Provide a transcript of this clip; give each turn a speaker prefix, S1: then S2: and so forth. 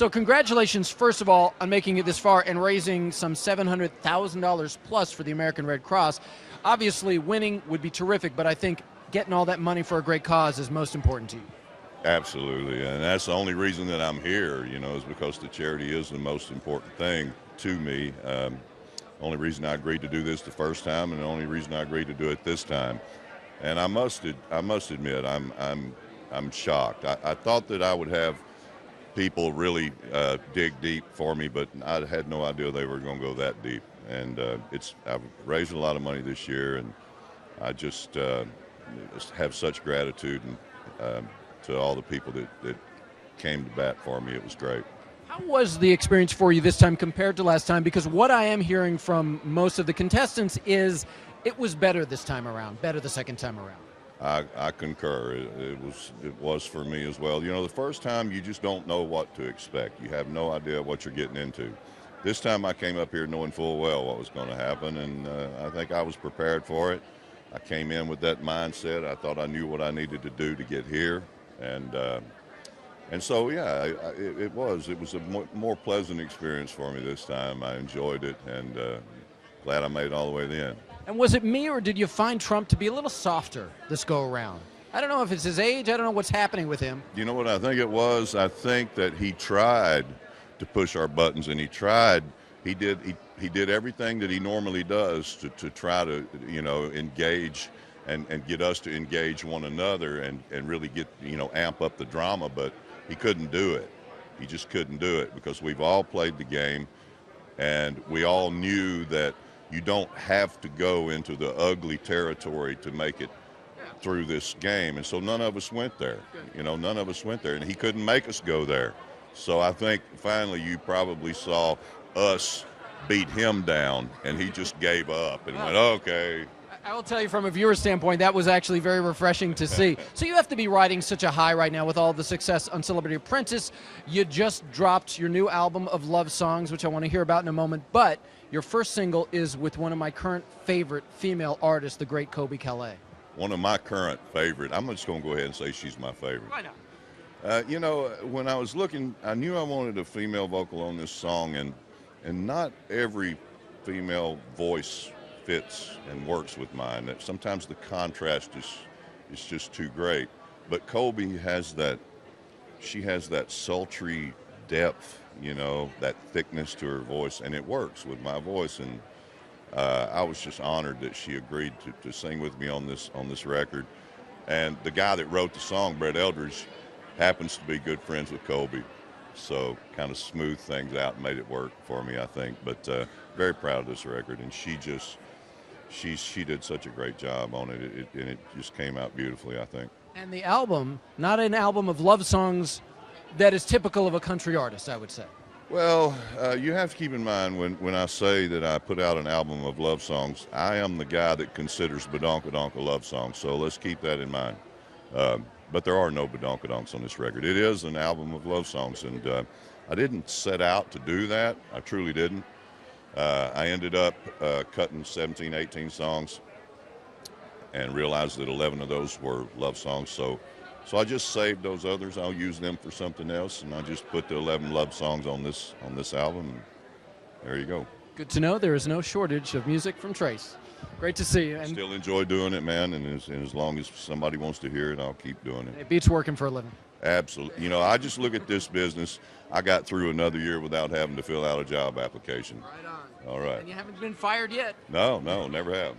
S1: So congratulations, first of all, on making it this far and raising some $700,000 plus for the American Red Cross. Obviously, winning would be terrific, but I think getting all that money for a great cause is most important to you.
S2: Absolutely, and that's the only reason that I'm here, is because the charity is the most important thing to me. Only reason I agreed to do this the first time, and the only reason I agreed to do it this time. And I must admit, I'm shocked. I thought that I would have people really dig deep for me, but I had no idea they were going to go that deep. And I've raised a lot of money this year, and I just have such gratitude and to all the people that came to bat for me. It was great.
S1: How was the experience for you this time compared to last time? Because what I am hearing from most of the contestants is it was better this time around, better the second time around.
S2: I concur. It was for me as well. The first time you just don't know what to expect. You have no idea what you're getting into. This time I came up here knowing full well what was going to happen, and I think I was prepared for it. I came in with that mindset. I thought I knew what I needed to do to get here, and so yeah, it was a more pleasant experience for me this time. I enjoyed it, and glad I made it all the way to the end.
S1: And was it me, or did you find Trump to be a little softer this go around? I don't know if it's his age. I don't know what's happening with him.
S2: You know what I think it was? I think that he tried to push our buttons, and he did everything that he normally does to try to engage and get us to engage one another and really get amp up the drama, but he couldn't do it. He just couldn't do it because we've all played the game, and we all knew that you don't have to go into the ugly territory to make it through this game, and so none of us went there. None of us went there, and he couldn't make us go there. So I think finally you probably saw us beat him down, and he just gave up and went, okay.
S1: I will tell you from a viewer standpoint, that was actually very refreshing to see. So you have to be riding such a high right now with all the success on Celebrity Apprentice. You just dropped your new album of love songs, which I want to hear about in a moment, but your first single is with one of my current favorite female artists, the great Colbie Caillat.
S2: One of my current favorite. I'm just going to go ahead and say she's my favorite.
S1: Why not?
S2: When I was looking, I knew I wanted a female vocal on this song, and not every female voice fits and works with mine. That sometimes the contrast is just too great. But Colbie has that sultry depth, that thickness to her voice, and it works with my voice. And I was just honored that she agreed to sing with me on this record. And the guy that wrote the song, Brett Eldridge, happens to be good friends with Colbie, so kind of smoothed things out and made it work for me, I think. But very proud of this record, and she did such a great job on it, and it just came out beautifully, I think.
S1: And the album, not an album of love songs that is typical of a country artist, I would say.
S2: Well, you have to keep in mind when I say that I put out an album of love songs, I am the guy that considers badonkadonk a love song, so let's keep that in mind. But there are no badonkadonks on this record. It is an album of love songs, and I didn't set out to do that. I truly didn't. I ended up cutting 17, 18 songs and realized that 11 of those were love songs. So I just saved those others. I'll use them for something else, and I just put the 11 love songs on this album, and there you go.
S1: Good to know there is no shortage of music from Trace. Great to see you. And
S2: still enjoy doing it, man, and as long as somebody wants to hear it, I'll keep doing it.
S1: It beats working for a living.
S2: Absolutely. I just look at this business. I got through another year without having to fill out a job application.
S1: Right on.
S2: All right.
S1: And you haven't been fired yet.
S2: No, never have.